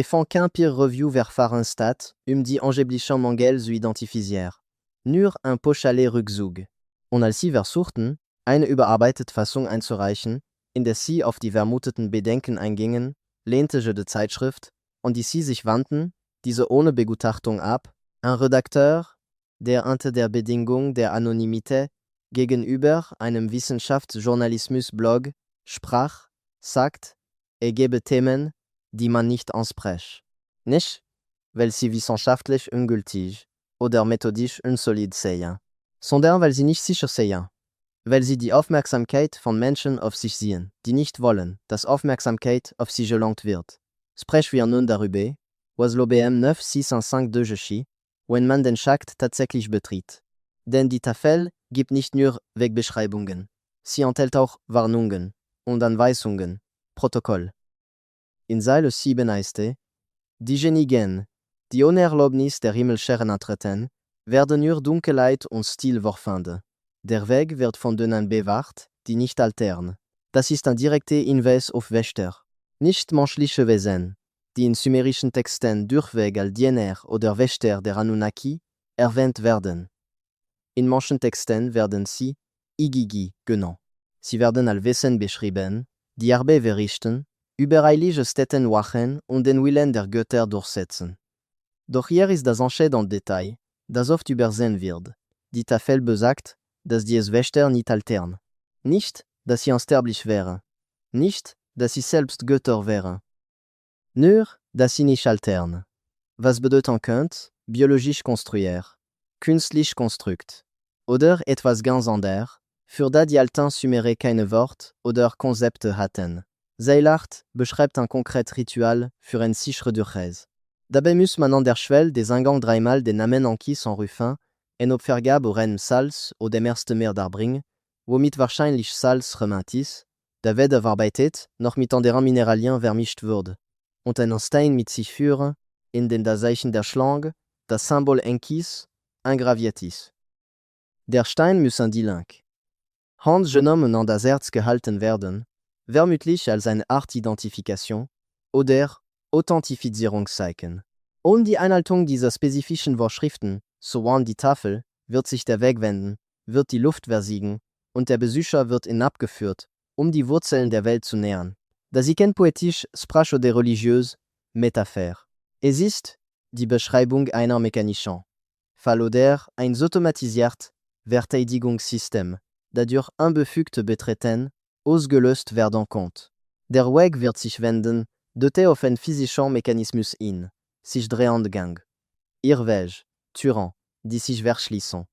Fand kein Peer Review verfahren statt, die angeblichen Mangel zu identifizieren. Nur ein pauschale Rückzug. Und als sie versuchten, eine überarbeitete Fassung einzureichen, in der sie auf die vermuteten Bedenken eingingen, lehnte die Zeitschrift, an die sie sich wandten, diese ohne Begutachtung ab. Ein Redakteur, der unter der Bedingung der Anonymität gegenüber einem Wissenschaftsjournalismus-Blog sprach, sagt, gebe Themen, die man nicht anspricht. Nicht, weil sie wissenschaftlich ungültig oder methodisch unsolid seien, sondern weil sie nicht sicher seien. Weil sie die Aufmerksamkeit von Menschen auf sich ziehen, die nicht wollen, dass Aufmerksamkeit auf sie gelenkt wird. Sprechen wir nun darüber, was l'OBM 9652 geschieht, wenn man den Schacht tatsächlich betritt. Denn die Tafel gibt nicht nur Wegbeschreibungen, sie enthält auch Warnungen und Anweisungen, Protokoll. In Zeile 7 heißt es, diejenigen, die ohne Erlaubnis der Himmelscheren antreten, werden nur Dunkelheit und Stil vorfinden. Der Weg wird von denen bewahrt, die nicht altern. Das ist ein direkter Hinweis auf Wächter, nicht menschliche Wesen, die in sumerischen Texten durchweg als Diener oder Wächter der Anunnaki erwähnt werden. In manchen Texten werden sie Igigi genannt. Sie werden als Wesen beschrieben, die Arbeit verrichten, übereilige Städten wachen und den Willen der Götter durchsetzen. Doch hier ist das entscheidende Detail, das oft übersehen wird. Die Tafel besagt, dass die Wächter nicht altern. Nicht, dass sie unsterblich wären. Nicht, dass sie selbst Götter wären. Nur, dass sie nicht altern. Was bedeuten könnte, biologisch konstruiert, künstlich konstrukt. Oder etwas ganz anderes, für das die alten Sumerer keine Wort oder Konzepte hatten. Zeilart beschreibt ein konkret Ritual für ein sichere Durchreise. Dabei muss man an der Schwelle des Eingang dreimal den Namen Ankis en Ruffin en Opfergabe oren Salz oder dem ersten Meer darbringen, womit wahrscheinlich Salz gemeint ist, der weder verarbeitet noch mit anderen Mineralien vermischt wurde, und einen Stein mit sich führen, in dem das Zeichen der Schlange, das Symbol Enkis, eingraviert ist. Der Stein muss an die Link. Handgenommen an das Herz gehalten werden, vermutlich als eine Art Identifikation oder Authentifizierungszeichen. Ohne die Einhaltung dieser spezifischen Vorschriften, so an die Tafel, wird sich der Weg wenden, wird die Luft versiegen und der Besucher wird hinabgeführt, die Wurzeln der Welt zu nähern. Das ist kein poetisch, sprach oder religiös Metapher. Es ist die Beschreibung einer mechanischen Fall oder ein automatisiert Verteidigungssystem, das durch unbefügte Betreten ausgelöst werden konnte. Der Weg wird sich wenden, doté auf einen physischen Mechanismus in, sich drehend Gang. Irrwege, Türen, die sich verschließen.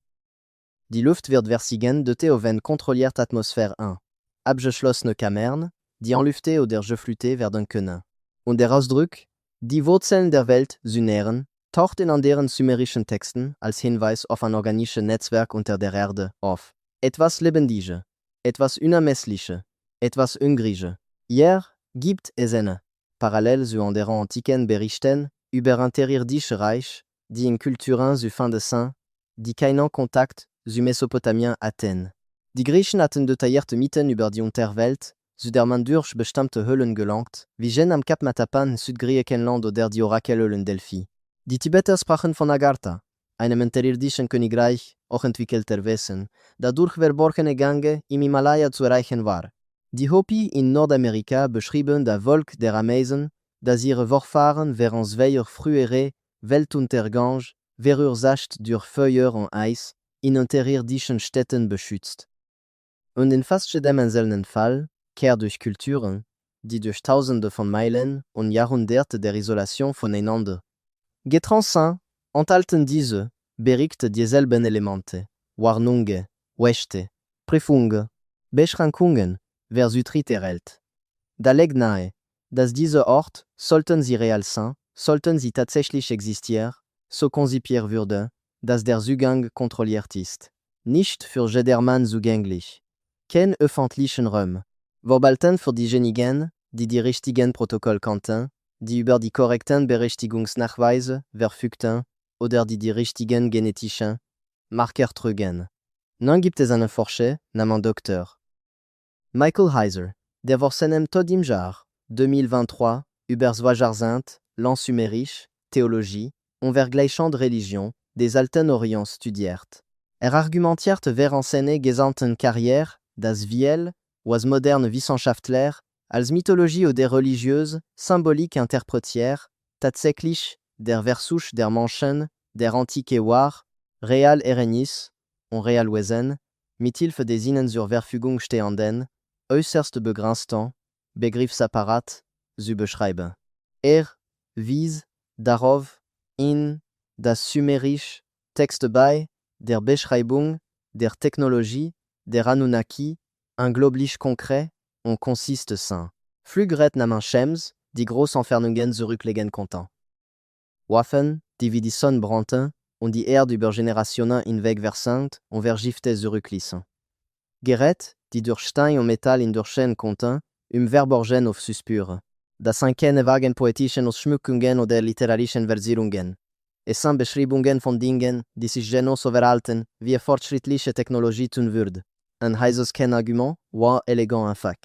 Die Luft wird versiegen, doté auf eine kontrollierte Atmosphäre in. Abgeschlossene Kammern, die enlüftet oder geflutet werden können. Und der Ausdruck, die Wurzeln der Welt zu nähren, taucht in anderen sumerischen Texten als Hinweis auf ein organisches Netzwerk unter der Erde auf. Etwas Lebendige, etwas Unermessliche, etwas Ungrige. Hier gibt es eine Parallel zu anderen antiken Berichten über unterirdische Reich, die in Kulturen zu fin de Saint, die keinen Kontakt zu Mesopotamien Athen. Die Griechen hatten detaillierte Mythen über die Unterwelt, zu der man durch bestimmte Höhlen gelangt, wie jene am Kap Matapan in Südgriechenland oder die Orakelhöhlen Delphi. Die Tibeter sprachen von Agartha, einem unterirdischen Königreich, auch entwickelter Wesen, das durch verborgene Gänge im Himalaya zu erreichen war. Die Hopi in Nordamerika beschrieben das Volk der Ameisen, das ihre Vorfahren während zweier frühere Weltuntergang verursacht durch Feuer und Eis in unterirdischen Städten beschützt. Und in fast jedem einzelnen Fall kehrt durch Kulturen, die durch Tausende von Meilen und Jahrhunderte der Isolation voneinander getrennt sind, enthalten diese Berichte dieselben Elemente, Warnungen, Wächte, Prüfungen, Beschränkungen, wer sie tritt erhält. Da legt nahe, dass diese Ort, sollten sie real sein, sollten sie tatsächlich existieren, so konzipiert würde, dass der Zugang kontrolliert ist. Nicht für jedermann zugänglich. Kein öffentlichen Raum. Verbalten für diejenigen, die die richtigen Protokoll kannten, die über die korrekten Berechtigungsnachweise verfügten oder die richtigen genetischen Marker trugen. Nun gibt es einen Forscher namens Dr. Michael Heiser, der vor seinem Tod im Jahr 2023 über 2 lang sumerisch, Theologie und vergleichende Religion des Alten Orients studiert. Argumentiert während seiner gesamten Karriere, das Viel, was moderne Wissenschaftler, als Mythologie oder religiöse Symbolik interpretiert, tatsächlich der Versuch der Menschen, der Antike war, real Erenis und real Wesen, mithilfe des ihnen zur Verfügung stehenden, äußerst begrenzten Begriffsapparat zu beschreiben. Wies darauf in das sumerisch Text bei der Beschreibung der Technologie der Anunnaki unglaublich konkret und consiste sein. Fluggerät namens Shems, die große Entfernungen zurücklegen konnten. Waffen, die wie die Sonne brannten und die Erde über Generationen hinweg versand und vergiftet zurückließen. Gerät, die durch Stein und Metall hindurchgehen konnten, verborgen auf Suspure. Das sind keine vagen poetischen Ausschmückungen oder literarischen Versierungen. Es sind Beschreibungen von Dingen, die sich genauso verhalten, wie fortschrittliche Technologie tun würde. Ein heißes Kernargument war elegant einfach.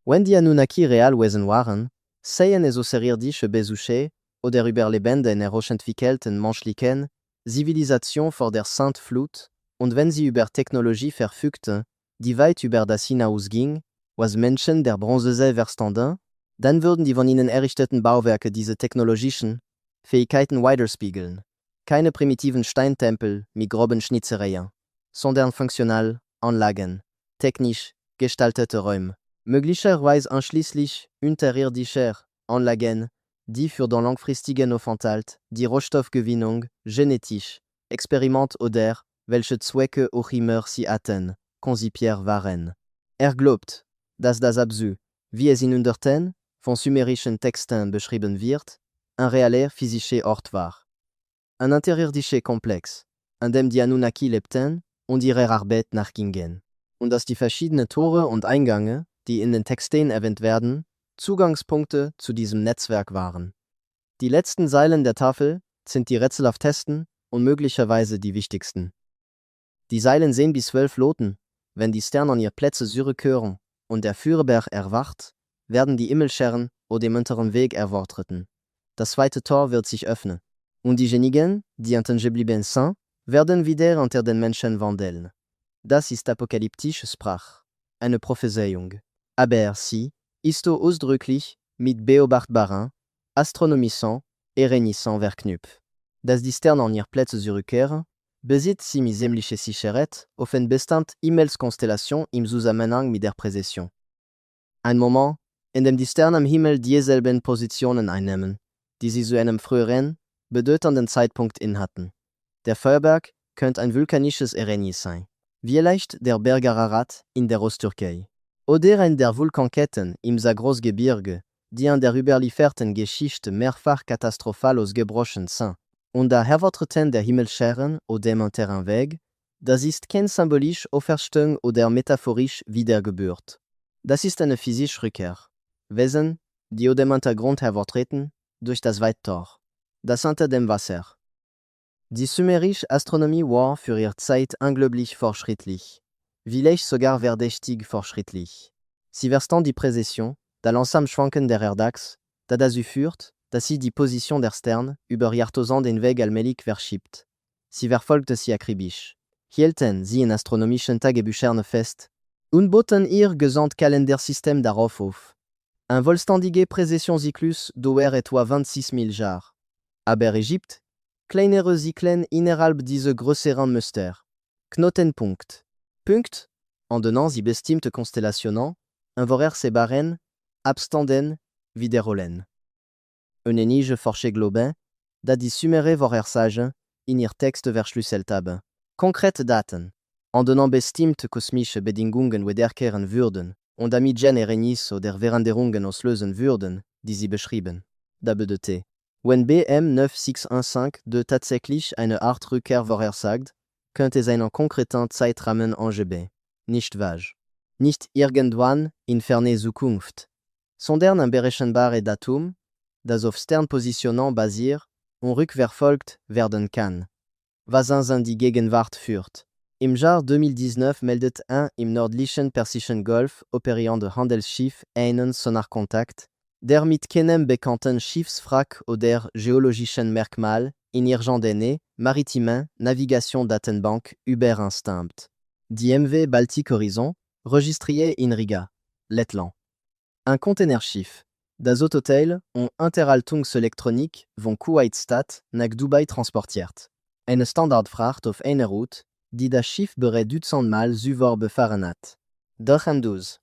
Wenn die Anunnaki Realwesen waren, seien es außerirdische Besuche oder überlebende in hochentwickelten menschlichen Zivilisation vor der Sintflut, und wenn sie über Technologie verfügten, die weit über das hinausging, was Menschen der Bronzezeit verstanden, dann würden die von ihnen errichteten Bauwerke diese technologischen Fähigkeiten widerspiegeln. Keine primitiven Steintempel mit groben Schnitzereien, sondern funktional Anlagen, technisch gestaltete Räume, möglicherweise einschließlich unterirdischer Anlagen, die für den langfristigen Aufenthalt, die Rohstoffgewinnung, genetisch, Experiment oder welche Zwecke auch immer sie hatten, konzipiert waren. Glaubt, dass das Absu, wie es in Hunderten von sumerischen Texten beschrieben wird, ein realer physischer Ort war. Ein unterirdischer Komplex, an dem die Anunnaki lebten und ihrer Arbeit nachgingen. Und dass die verschiedenen Tore und Eingänge, die in den Texten erwähnt werden, Zugangspunkte zu diesem Netzwerk waren. Die letzten Zeilen der Tafel sind die rätselhaftesten und möglicherweise die wichtigsten. Die Zeilen sehen bis 12 Loten, wenn die Sterne an ihre Plätze zurückkehren und der Führerberg erwacht, werden die Himmelscheren oder dem unteren Weg erwarteten. Das zweite Tor wird sich öffnen. Und diejenigen, die unten geblieben sind, werden wieder unter den Menschen wandeln. Das ist apokalyptische Sprache, eine Prophezeiung. Aber sie ist ausdrücklich mit beobachtbaren, astronomischen Ereignissen verknüpft. Dass die Sterne an ihre Plätze zurückkehren, besitzt sie mit ziemlicher Sicherheit auf eine bestimmte Himmelskonstellation im Zusammenhang mit der Präzession. Ein Moment, in dem die Sterne am Himmel dieselben Positionen einnehmen, die sie zu einem früheren, bedeutenden Zeitpunkt innehatten. Der Feuerberg könnte ein vulkanisches Ereignis sein, vielleicht der Berg Ararat in der Osttürkei, oder ein der Vulkanketten im Zagros-Gebirge, die an der überlieferten Geschichte mehrfach katastrophal ausgebrochen sind. Und da Hervortreten der Himmelscheren oder dem Terrainweg, das ist kein symbolisch Auferstehung oder metaphorisch Wiedergeburt. Das ist eine physische Rückkehr. Wesen, die oder dem Untergrund hervortreten, durch das Weittor. Das unter dem Wasser. Die sumerische Astronomie war für ihre Zeit unglaublich fortschrittlich. Vielleicht sogar verdächtig fortschrittlich. Sie verstand die Präzision, da l'ensemble schwanken der Erdachse, da das führt, dass sie die Position der Sterne über Jahrtausend den Weg allmählich verschiebt. Sie verfolgte sie akribisch. Hielten sie in astronomischen Tagebüchern fest und boten ihr Gesamtkalendersystem darauf auf. Un vollständige Präzisionszyklus dauert etwa 26.000 Jahre. Aber Ägypte, kleinere Zyklen innerhalb dieser größeren Muster. Knotenpunkt. Punkt, en donnant sie bestimmte Konstellationen, invorer se baren, abstanden, wiederholen. Een enige forche globin, da die sumere vorer sage, in ihr Text verschlüsselt habe. Konkrete Daten. En donnant bestimmte kosmische Bedingungen wiederkehren würden, und damit Ereignis oder Veränderungen auslösen würden, die sie beschrieben. Da bedeutet, wenn BM 9615 tatsächlich eine Art Rückkehr vorhersagt, könnte es einen konkreten Zeitrahmen angeben. Nicht vage. Nicht irgendwann in ferne Zukunft. Sondern ein berechenbares Datum, das auf Sternpositionen basiert und rückverfolgt werden kann. Was uns in die Gegenwart führt. Im Jahr 2019 meldet ein im nördlichen Persischen Golf operierender Handelsschiff einen Sonarkontakt, der mit keinem bekannten Schiffswrack oder geologischen Merkmal in irgendeine maritime Navigation-Datenbank übereinstimmt. Die MV Baltic Horizon, registrié in Riga, Lettland. Un Containerschiff, das Autoteil und Interhaltungselektronik von Kuwait-Stadt nach Dubai transportiert. Eine Standardfracht auf einer Route, die das Schiff bereits dutzendmal zuvor befahren hat. 12.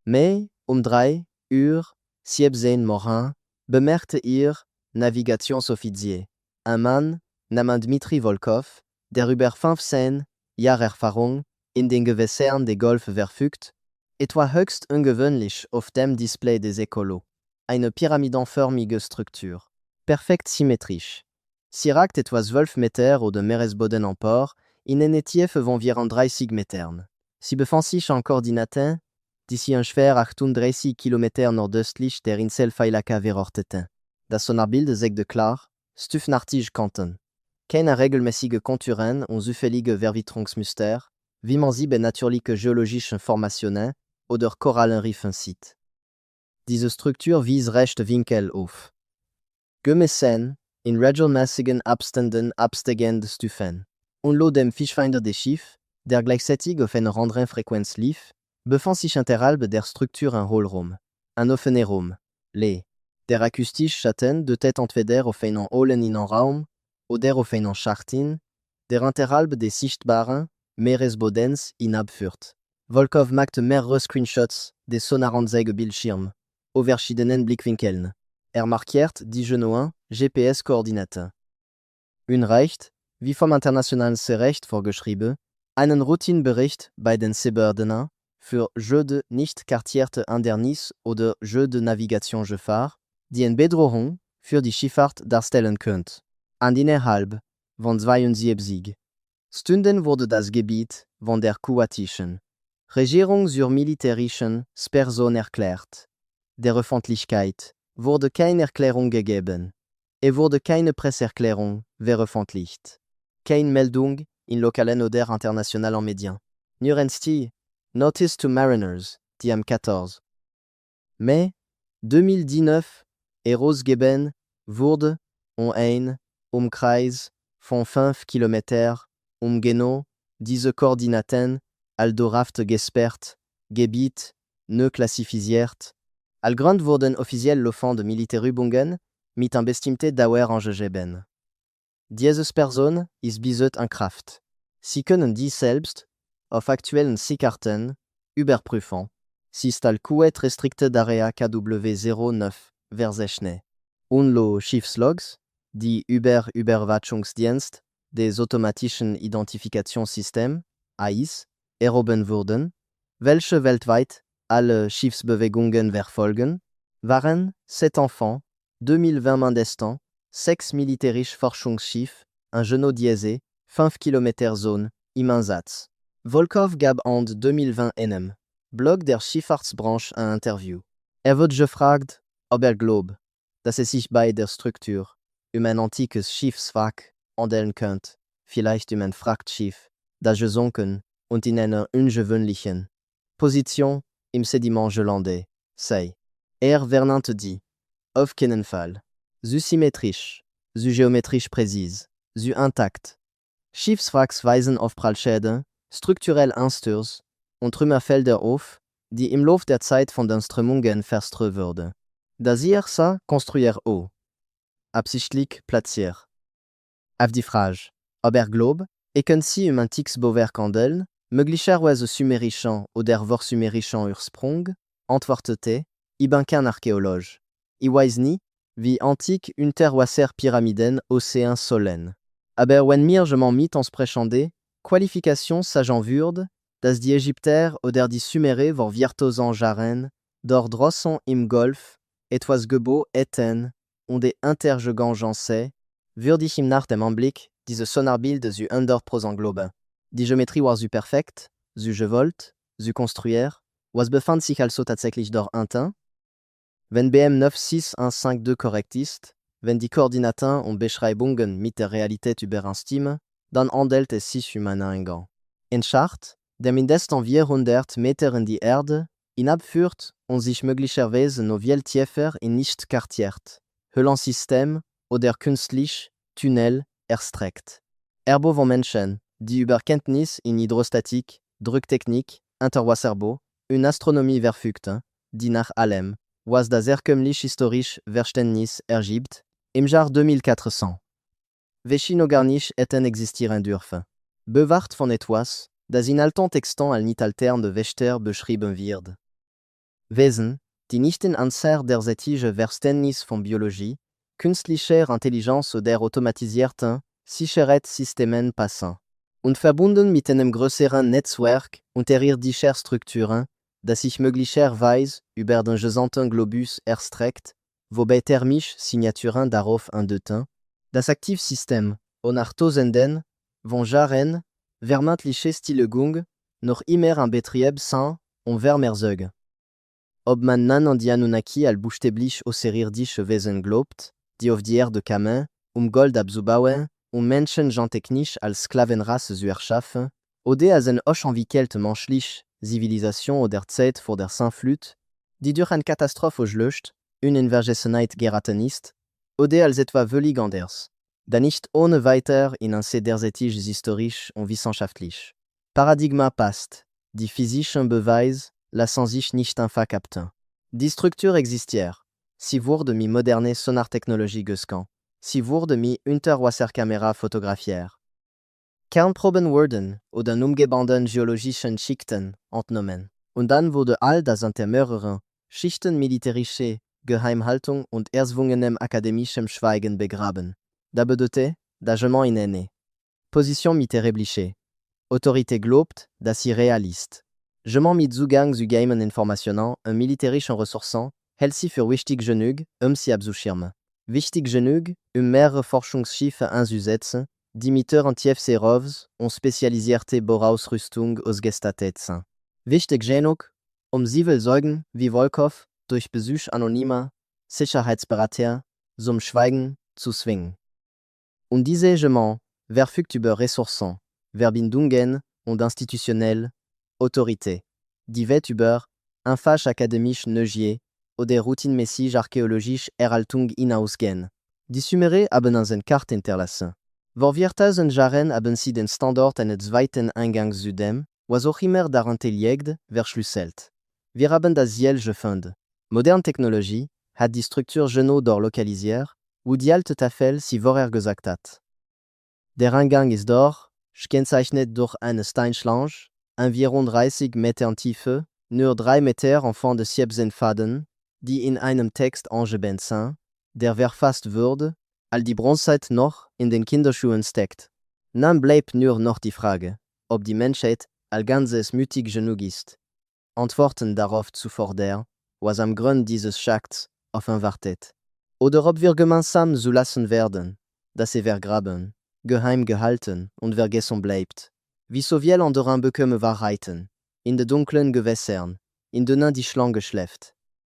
Mais, 3:17 Morin, bemerkte ihr Navigationsoffizier, ein Mann namens Dmitri Volkov, der über 15 Jahre Erfahrung in den Gewässern des Golf verfügt, etwa höchst ungewöhnlich auf dem Display des Écolos. Eine pyramidenförmige Struktur, perfekt symmetrisch. Sie ragt etwa 12 Meter oder Meeresboden empor, in eine Tiefe von 34 Metern. Sie befand sich en Koordinaten, die sie ungefähr 38 Kilometer nordöstlich der Insel Failaka verorteten. Das Sonarbild zeigte klar, stufenartig Kanten. Keine regelmäßige Konturen und zufällige Verwitterungsmuster, wie man sie bei natürlichen geologischen Formationen oder Korallenriffen sieht. Diese Struktur wies rechte Winkel auf. Gemessen, in regelmäßigen Abständen absteigende Stufen. Und laut dem Fischfinder des Schiffs, der gleichzeitig auf einer anderen Frequenz lief, befand sich unterhalb der Struktur ein Hohlraum. Ein offener Raum. Leer. Der akustische Schatten deutet entweder auf einen hohlen Innenraum oder auf einen Schacht hin, der unterhalb des sichtbaren Meeresbodens hinabführt. Volkov machte mehrere Screenshots des Sonaranzeigebildschirms, auf verschiedenen Blickwinkeln. Markiert die genauen GPS-Koordinaten. Reicht, wie vom internationalen Seerecht vorgeschrieben, einen Routinebericht bei den Seebehörden für Jeux de nicht kartierte Hindernis oder Jeux de Navigation Gefahr, die eine Bedrohung für die Schifffahrt darstellen könnte. Innerhalb von 72 Stunden wurde das Gebiet von der kuwaitischen Regierung zur militärischen Sperrzone erklärt. Der Öffentlichkeit wurde keine Erklärung gegeben. Wurde keine Presseerklärung veröffentlicht. Keine Meldung in lokalen oder internationalen Medien. Nurensti, Notice to Mariners, die am 14. Mai 2019 herausgegeben wurde ein Umkreis von 5 Kilometer genau diese Koordinaten aldorhaft gesperrt, Gebiet ne klassifiziert. Allgrund wurden offiziell laufende Militärübungen mit ein bestimmte Dauer angegeben. Diese Sperrzone ist bis heute in Kraft. Sie können dies selbst auf aktuellen Seekarten überprüfen. Sie ist al Kuwait Restricted Area KW09 verzeichnet. Und lo Schiffslogs, die Überwachungsdienst des automatischen Identifikationssystems, AIS, erhoben wurden, welche weltweit alle Schiffsbewegungen verfolgen, Waren, 7 enfants, 2020 Mindestan, Sex militärisch Forschungsschiff, un genou diesé, 5 km Zone, Imensatz. Volkov gab and 2020 NM. Blog der Schifffahrtsbranche ein Interview. Wird gefragt, ob glaubt, dass es sich bei der Struktur ein antikes Schiffswrack handeln könnte, vielleicht ein Frachtschiff, das gesunken und in einer ungewöhnlichen Position im Sediment gelandet sei. Vernant dit, auf keinen Fall. Zu symmetrisch, zu geometrisch präzise, zu intakt. Schiffswracks weisen auf Prallschäden, strukturell Einsturz und Trümmerfelder auf, die im Lauf der Zeit von den Strömungen verströmt wurden. Das IRSA construire au. Absichtlich platziert. Auf die Frage, ob glaubt, si um antiques Bauwerk handeln, möglicherweise sumerischen oder vorsumerischen Ursprung, antwortete, kein Archäologe. Weiß nie, wie antik Unterwasser Pyramiden Océan Solen. Aber wenn mir je m'en mit ans Sprechande, Qualifikation sagen würde, dass die Ägypter oder die Sumerer vor virtuosen Jaren, dort draußen im Golf, etwas Gebot hätten und die Intergegangense, würde ich im nach dem Anblick diese Sonarbilde zu under prosanglobe. Die Geometrie war zu perfekt, zu gewollt, zu konstruiert, was befand sich also tatsächlich dort intin? Wenn BM 96152 korrekt ist, wenn die Koordinaten und Beschreibungen mit der Realität übereinstimmen, dann handelt es sich einen Eingang. Ein Schacht, der mindestens 400 Meter in die Erde hinabführt und sich möglicherweise noch viel tiefer in nicht kartiert, Höhlensystem oder künstlich Tunnel erstreckt. Erbo von Menschen, die über Kenntnis in Hydrostatik, Drucktechnik, Interwasserbau und Astronomie verfügten, die nach allem, was das herkömmlich-historisch Verständnis ergibt, im Jahr 2400. Welche noch gar nicht hätten existieren dürfen. Bewahrt von etwas, das in alten Texten als nicht alternde Wächter beschrieben wird. Wesen, die nicht in Anzahl der sättige Verständnis von Biologie, künstlicher Intelligenz oder automatisierten Sicherheitssystemen passen. Und verbunden mit einem größeren Netzwerk unterirdischer Strukturen, das sich möglicherweise über den gesamten Globus erstreckt, wobei thermische Signaturen darauf hindeuten, das Aktivsystem nach Tausenden von Jahren vermeintliche Stilllegung noch immer in Betrieb sind und vermehrsäge. Ob man nan an die Anunnaki al buchstäblich außerirdische Wesen glaubt, die auf die Erde kamen, Gold abzubauen, Menschen gentechnisch als Sklavenrasse zu erschaffen, oder als eine unentwickelte menschliche Zivilisation oder Zeit vor der Sintflut, die durch eine Katastrophe gelöscht, in Vergessenheit geraten ist, oder als etwa völlig anders, da nicht ohne weiter in ein sedersätiges historisch und wissenschaftlich Paradigma passt, die physischen Beweise lassen sich nicht einfach capten. Die Struktur existiert, sie wurde mit moderne Sonartechnologie gescannt, sie wurde mit Unterwasserkamera fotografiert. Kernproben wurden oder umgebenden geologischen Schichten entnommen, und dann wurde all das unter mehreren Schichten militärische Geheimhaltung und erzwungenem akademischem Schweigen begraben. Da bedeutet, dass je m'en inene. Position mitterebliche. Autorité glaubt, dass sie realist. Je m'en mit Zugang zu geheimen Informationen und militärischen Ressourcen hält sie für wichtig genug, sie abzuschirmen. Wichtig genug, mehrere Forschungsschiffe einzusetzen, die mit ihren Tiefseerovs und spezialisierte Bohrausrüstung ausgestattet sind. Wichtig genug, sie will sorgen, wie Volkov, durch Besuch anonymer Sicherheitsberater zum Schweigen zu zwingen. Und diese Regiment verfügt über Ressourcen, Verbindungen und institutionelle Autorité, die weit über einfach akademisch Neugier oder routinemäßig archäologisch Erhaltung hinausgehen. Die Sumerer haben eine Karte hinterlassen. Vor 4000 Jahren haben sie den Standort eines zweiten Eingangs zu dem, was auch immer darunter liegt, verschlüsselt. Wir haben das Ziel gefunden. Moderne Technologie hat die Struktur genau dort lokalisiert, wo die alte Tafel sie vorher gesagt hat. Der Eingang ist dort, gekennzeichnet durch eine Steinschlange, environ 30 Meter Tiefe, nur 3 Meter entfernt des Siebsenfaden, die in einem Text angegeben sind, der verfasst wurde, als die Bronzezeit noch in den Kinderschuhen steckt. Dann bleibt nur noch die Frage, ob die Menschheit als Ganzes mutig genug ist, Antworten darauf zu fordern, was am Grund dieses Schachts auf ein Wartet. Oder ob wir gemeinsam zulassen werden, dass sie vergraben, geheim gehalten und vergessen bleibt. Wie so viele andere bekommen Wahrheiten, in den dunklen Gewässern, in denen die Schlange schläft.